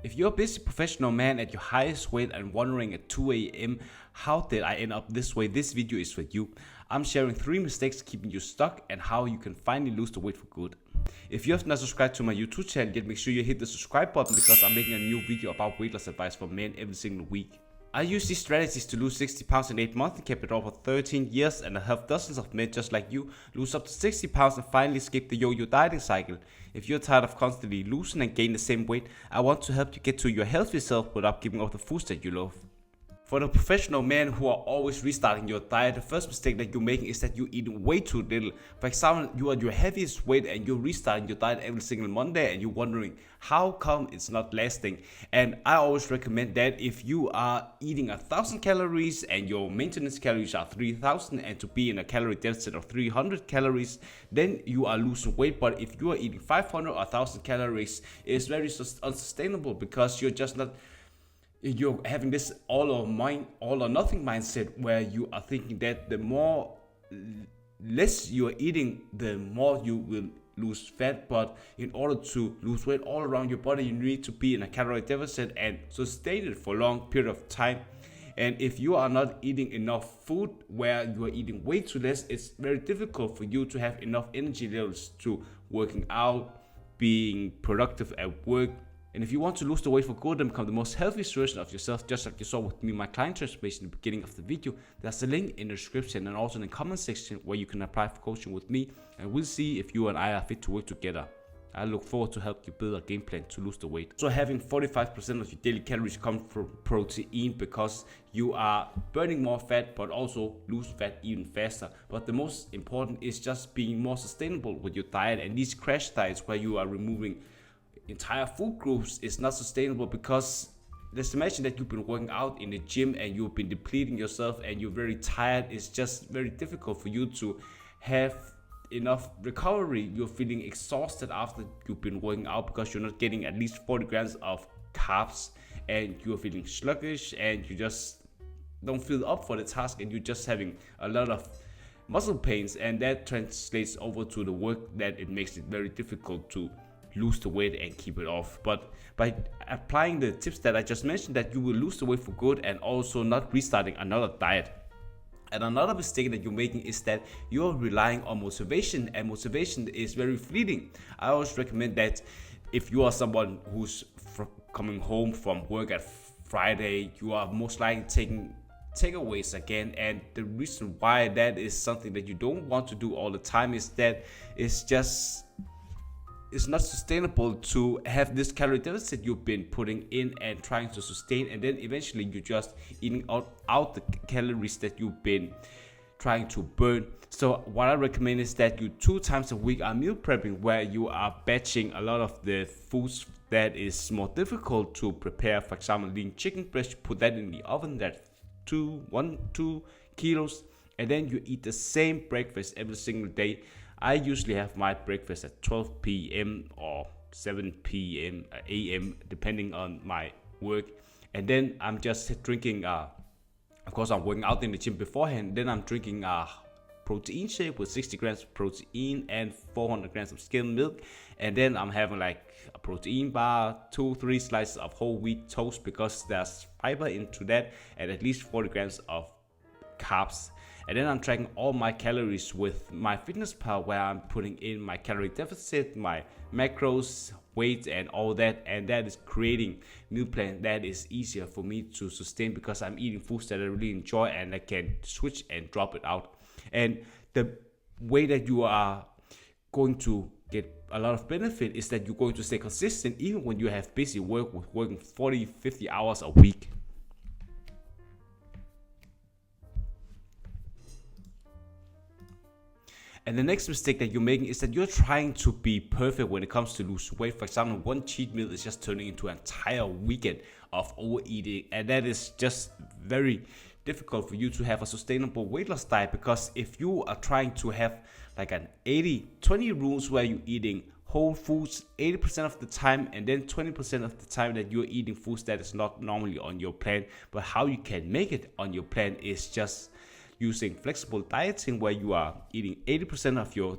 If you're a busy professional man at your highest weight and wondering at 2 a.m. how did I end up this way, this video is for you. I'm sharing 3 mistakes keeping you stuck and how you can finally lose the weight for good. If you have not subscribed to my YouTube channel yet, make sure you hit the subscribe button because I'm making a new video about weight loss advice for men every single week. I use these strategies to lose 60 pounds in 8 months and kept it over 13 years, and I help dozens of men just like you lose up to 60 pounds and finally skip the yo-yo dieting cycle. If you're tired of constantly losing and gaining the same weight, I want to help you get to your healthy self without giving up the foods that you love. For the professional men who are always restarting your diet, the first mistake that you're making is that you're eating way too little. For example, you are at your heaviest weight and you're restarting your diet every single Monday and you're wondering how come it's not lasting. And I always recommend that if you are eating 1,000 calories and your maintenance calories are 3,000 and to be in a calorie deficit of 300 calories, then you are losing weight. But if you are eating 500 or 1,000 calories, it's very unsustainable because you're having this all or nothing mindset where you are thinking that the less you are eating, the more you will lose fat. But in order to lose weight all around your body, you need to be in a calorie deficit and sustain it for a long period of time. And if you are not eating enough food where you are eating way too less, it's very difficult for you to have enough energy levels to working out, being productive at work. And if you want to lose the weight for good and become the most healthiest version of yourself, just like you saw with me, my client transformation in the beginning of the video, there's a link in the description and also in the comment section where you can apply for coaching with me, and we'll see if you and I are fit to work together. I look forward to help you build a game plan to lose the weight. So having 45% of your daily calories come from protein because you are burning more fat but also lose fat even faster. But the most important is just being more sustainable with your diet, and these crash diets where you are removing entire food groups is not sustainable because let's imagine that you've been working out in the gym and you've been depleting yourself and you're very tired. It's just very difficult for you to have enough recovery. You're feeling exhausted after you've been working out because you're not getting at least 40 grams of carbs, and you're feeling sluggish and you just don't feel up for the task, and you're just having a lot of muscle pains, and that translates over to the work that it makes it very difficult to lose the weight and keep it off. But by applying the tips that I just mentioned, that you will lose the weight for good and also not restarting another diet. And another mistake that you're making is that you're relying on motivation, and motivation is very fleeting. I always recommend that if you are someone who's coming home from work at Friday, you are most likely taking takeaways again, and the reason why that is something that you don't want to do all the time is that it's not sustainable to have this calorie deficit you've been putting in and trying to sustain, and then eventually you're just eating out the calories that you've been trying to burn. So what I recommend is that you 2 times a week are meal prepping, where you are batching a lot of the foods that is more difficult to prepare. For example, lean chicken breast, you put that in the oven, that's 2 kilos, and then you eat the same breakfast every single day. I usually have my breakfast at 12 p.m. or 7 p.m. a.m. depending on my work, and then I'm just drinking of course I'm working out in the gym beforehand. Then I'm drinking a protein shake with 60 grams of protein and 400 grams of skimmed milk, and then I'm having like a protein bar, 2-3 slices of whole wheat toast because there's fiber into that, and at least 40 grams of carbs. And then I'm tracking all my calories with MyFitnessPal, where I'm putting in my calorie deficit, my macros, weight, and all that. And that is creating meal plan that is easier for me to sustain because I'm eating foods that I really enjoy and I can switch and drop it out. And the way that you are going to get a lot of benefit is that you're going to stay consistent even when you have busy work with working 40-50 hours a week. And the next mistake that you're making is that you're trying to be perfect when it comes to lose weight. For example, one cheat meal is just turning into an entire weekend of overeating, and that is just very difficult for you to have a sustainable weight loss diet, because if you are trying to have like an 80-20 rules where you're eating whole foods 80% of the time, and then 20% of the time that you're eating foods that is not normally on your plan. But how you can make it on your plan is just using flexible dieting, where you are eating 80% of your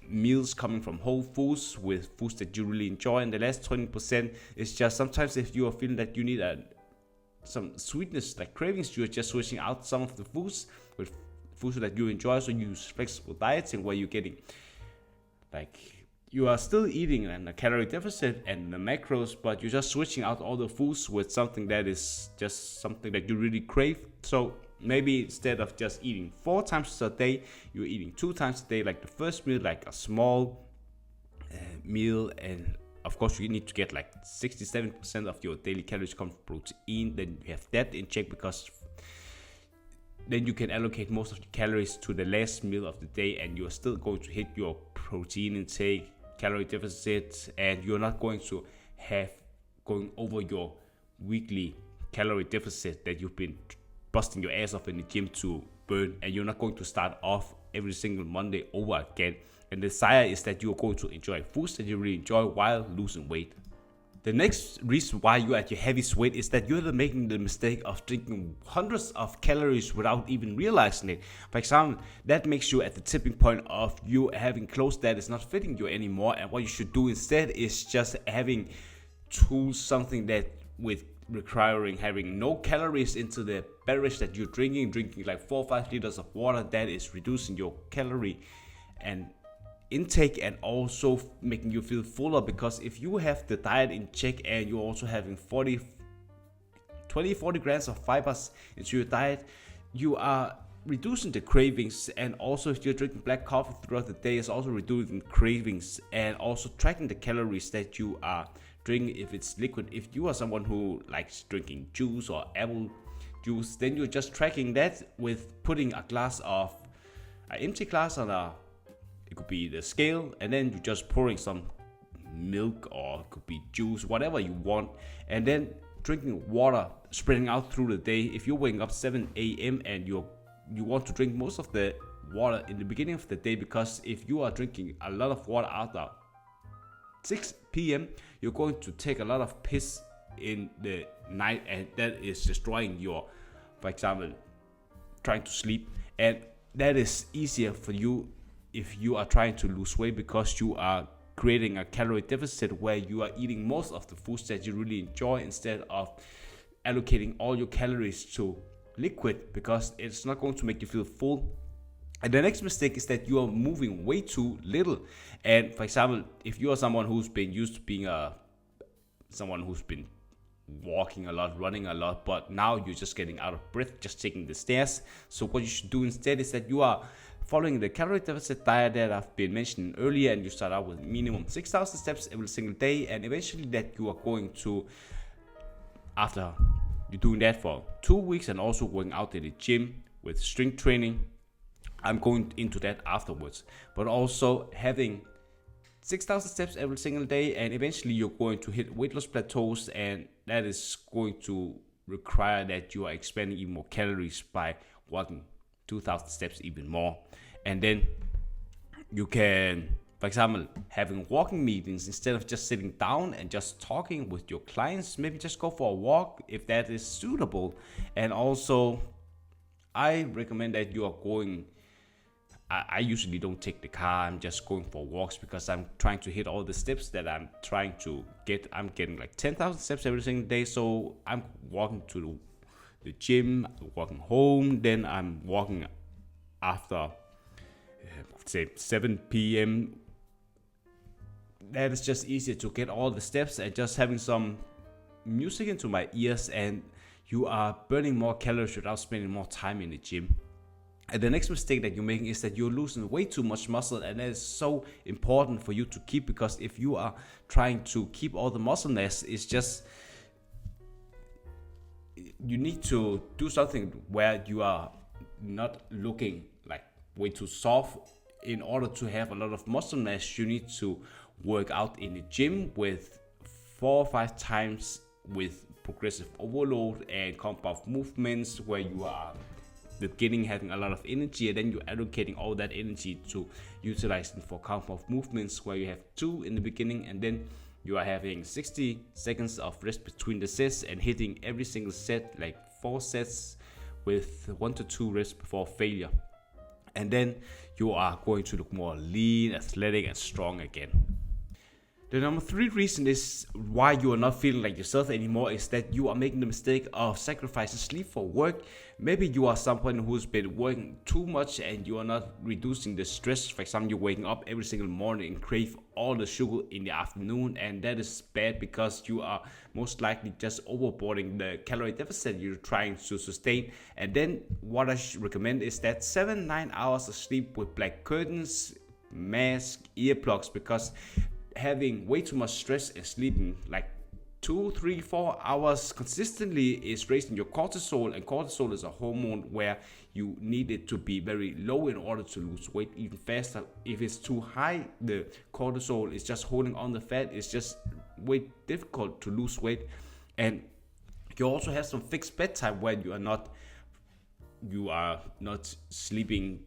meals coming from whole foods with foods that you really enjoy, and the last 20% is just sometimes if you are feeling that you need some sweetness, like cravings, you're just switching out some of the foods with foods that you enjoy. So you use flexible dieting where you're getting like you are still eating in a calorie deficit and the macros, but you're just switching out all the foods with something that is just something that you really crave. So maybe instead of just eating 4 times a day, you're eating 2 times a day, like the first meal, like a small meal. And of course, you need to get like 67% of your daily calories come from protein. Then you have that in check, because then you can allocate most of the calories to the last meal of the day, and you're still going to hit your protein intake, calorie deficit, and you're not going to have going over your weekly calorie deficit that you've been busting your ass off in the gym to burn, and you're not going to start off every single Monday over again. And the desire is that you're going to enjoy foods that you really enjoy while losing weight. The next reason why you're at your heaviest weight is that you're making the mistake of drinking hundreds of calories without even realizing it. For example, that makes you at the tipping point of you having clothes that is not fitting you anymore. And what you should do instead is just having tools, something that with requiring having no calories into the beverage that you're drinking like 4 or 5 liters of water. That is reducing your calorie and intake, and also making you feel fuller, because if you have the diet in check and you're also having 40 grams of fibers into your diet, you are reducing the cravings. And also if you're drinking black coffee throughout the day, it's also reducing cravings, and also tracking the calories that you are drinking if it's liquid. If you are someone who likes drinking juice or apple juice, then you're just tracking that with putting an empty glass on it could be the scale, and then you're just pouring some milk, or it could be juice, whatever you want, and then drinking water, spreading out through the day. If you're waking up 7 a.m. and you want to drink most of the water in the beginning of the day, because if you are drinking a lot of water after 6 p.m., you're going to take a lot of piss in the night, and that is destroying your, for example, trying to sleep. And that is easier for you if you are trying to lose weight, because you are creating a calorie deficit where you are eating most of the foods that you really enjoy instead of allocating all your calories to liquid, because it's not going to make you feel full. And the next mistake is that you are moving way too little. And for example, if you are someone who's been used to being someone who's been walking a lot, running a lot, but now you're just getting out of breath just taking the stairs. So what you should do instead is that you are following the calorie deficit diet that I've been mentioning earlier, and you start out with minimum 6,000 steps every single day, and eventually that you are going to, after you're doing that for 2 weeks and also going out to the gym with strength training, I'm going into that afterwards, but also having 6,000 steps every single day, and eventually you're going to hit weight loss plateaus, and that is going to require that you are expending even more calories by walking 2,000 steps even more. And then you can, for example, having walking meetings instead of just sitting down and just talking with your clients. Maybe just go for a walk if that is suitable. And also I recommend that you are going, I usually don't take the car, I'm just going for walks, because I'm trying to hit all the steps that I'm trying to get. I'm getting like 10,000 steps every single day, so I'm walking to the gym, walking home, then I'm walking after say 7 p.m. That is just easier to get all the steps, and just having some music into my ears, and you are burning more calories without spending more time in the gym. And the next mistake that you're making is that you're losing way too much muscle, and that is so important for you to keep, because if you are trying to keep all the muscle mass, it's just, you need to do something where you are not looking like way too soft. In order to have a lot of muscle mass, you need to work out in the gym with 4 or 5 times with progressive overload and compound movements, where you are the beginning having a lot of energy, and then you're allocating all that energy to utilizing for compound movements, where you have 2 in the beginning, and then you are having 60 seconds of rest between the sets, and hitting every single set like 4 sets with 1 to 2 rests before failure. and then you are going to look more lean, athletic, and strong again. The number 3 reason is why you are not feeling like yourself anymore is that you are making the mistake of sacrificing sleep for work. Maybe you are someone who's been working too much and you are not reducing the stress. For example, you're waking up every single morning and crave all the sugar in the afternoon, and that is bad because you are most likely just overboarding the calorie deficit you're trying to sustain. And then what I recommend is that 7-9 hours of sleep with black curtains, mask, earplugs, because having way too much stress and sleeping like 2, 3, 4 hours consistently is raising your cortisol, and cortisol is a hormone where you need it to be very low in order to lose weight even faster. If it's too high, the cortisol is just holding on the fat. It's just way difficult to lose weight. And you also have some fixed bedtime where you are not sleeping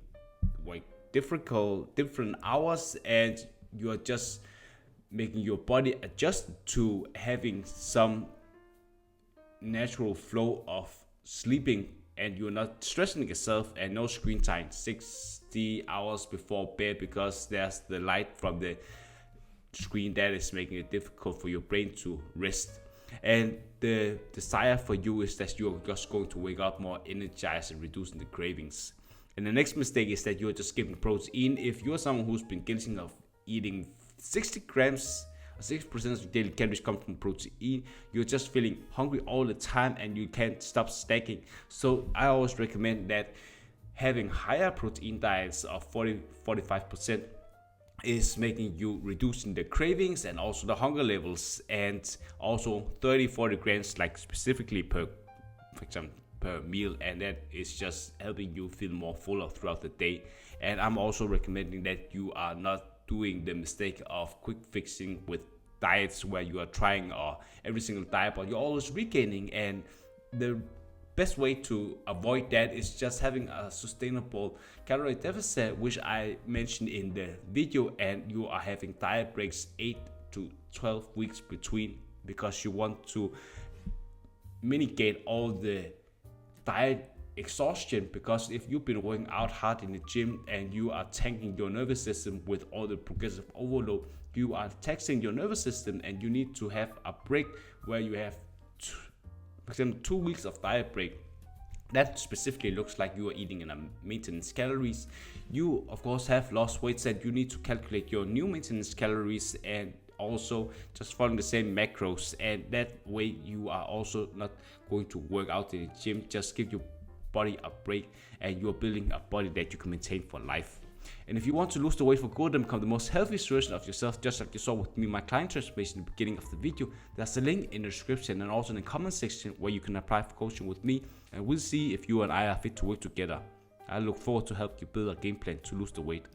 like different hours, and you are just making your body adjust to having some natural flow of sleeping, and you're not stressing yourself. And no screen time 60 hours before bed, because there's the light from the screen that is making it difficult for your brain to rest. And the desire for you is that you're just going to wake up more energized and reducing the cravings. And the next mistake is that you're just skipping protein. If you're someone who's been guilty of eating 60 grams or 6% of your daily calories come from protein, you're just feeling hungry all the time and you can't stop snacking. So I always recommend that having higher protein diets of 40-45% is making you reducing the cravings and also the hunger levels, and also 30-40 grams like specifically per, for example, per meal, and that is just helping you feel more fuller throughout the day. And I'm also recommending that you are not doing the mistake of quick fixing with diets where you are trying every single diet but you're always regaining. And the best way to avoid that is just having a sustainable calorie deficit, which I mentioned in the video, and you are having diet breaks 8 to 12 weeks between, because you want to mitigate all the diet exhaustion. Because if you've been working out hard in the gym and you are tanking your nervous system with all the progressive overload, you are taxing your nervous system, and you need to have a break where you have for example 2 weeks of diet break. That specifically looks like you are eating in a maintenance calories. You of course have lost weight, and you need to calculate your new maintenance calories and also just following the same macros, and that way you are also not going to work out in the gym. Just give your body a break, and you're building a body that you can maintain for life. And if you want to lose the weight for good and become the most healthiest version of yourself, just like you saw with me, my client transformation in the beginning of the video, there's a link in the description and also in the comment section where you can apply for coaching with me, and we'll see if you and I are fit to work together. I look forward to help you build a game plan to lose the weight.